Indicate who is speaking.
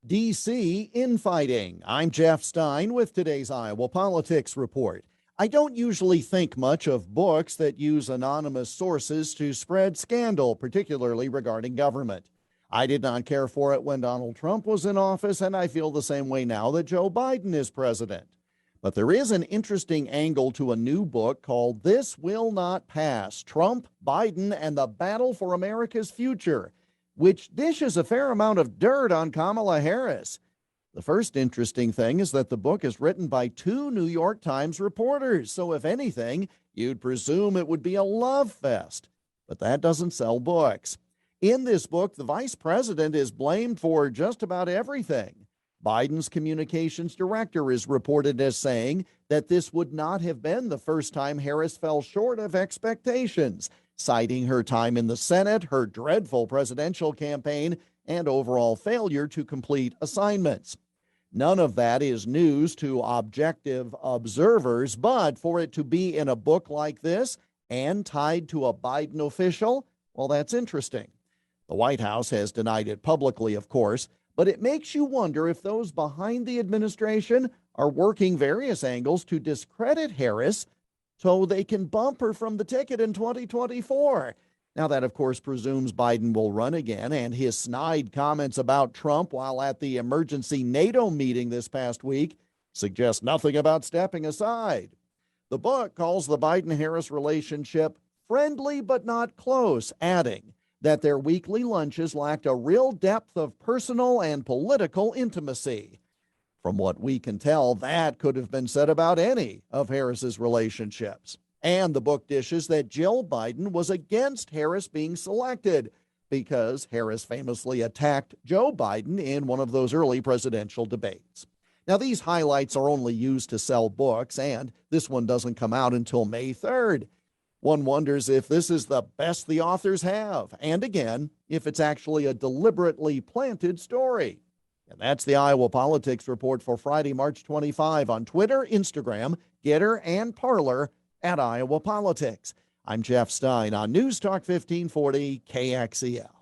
Speaker 1: D.C. infighting. I'm Jeff Stein with today's Iowa Politics Report. I don't usually think much of books that use anonymous sources to spread scandal, particularly regarding government. I did not care for it when Donald Trump was in office, and I feel the same way now that Joe Biden is president. But there is an interesting angle to a new book called This Will Not Pass: Trump, Biden, and the Battle for America's Future, which dishes a fair amount of dirt on Kamala Harris. The first interesting thing is that the book is written by two New York Times reporters, so if anything, you'd presume it would be a love fest. But that doesn't sell books. In this book, the vice president is blamed for just about everything. Biden's communications director is reported as saying that this would not have been the first time Harris fell short of expectations, citing her time in the Senate, her dreadful presidential campaign, and overall failure to complete assignments. None of that is news to objective observers, but for it to be in a book like this and tied to a Biden official, well, that's interesting. The White House has denied it publicly, of course, but it makes you wonder if those behind the administration are working various angles to discredit Harris so they can bump her from the ticket in 2024. Now, that, of course, presumes Biden will run again, and his snide comments about Trump while at the emergency NATO meeting this past week suggest nothing about stepping aside. The book calls the Biden-Harris relationship friendly but not close, adding that their weekly lunches lacked a real depth of personal and political intimacy. From what we can tell, that could have been said about any of Harris's relationships. And the book dishes that Jill Biden was against Harris being selected because Harris famously attacked Joe Biden in one of those early presidential debates. Now, these highlights are only used to sell books, and this one doesn't come out until May 3rd. One wonders if this is the best the authors have, and again, if it's actually a deliberately planted story. And that's the Iowa Politics Report for Friday, March 25 on Twitter, Instagram, Getter, and Parler at Iowa Politics. I'm Jeff Stein on News Talk 1540 KXEL.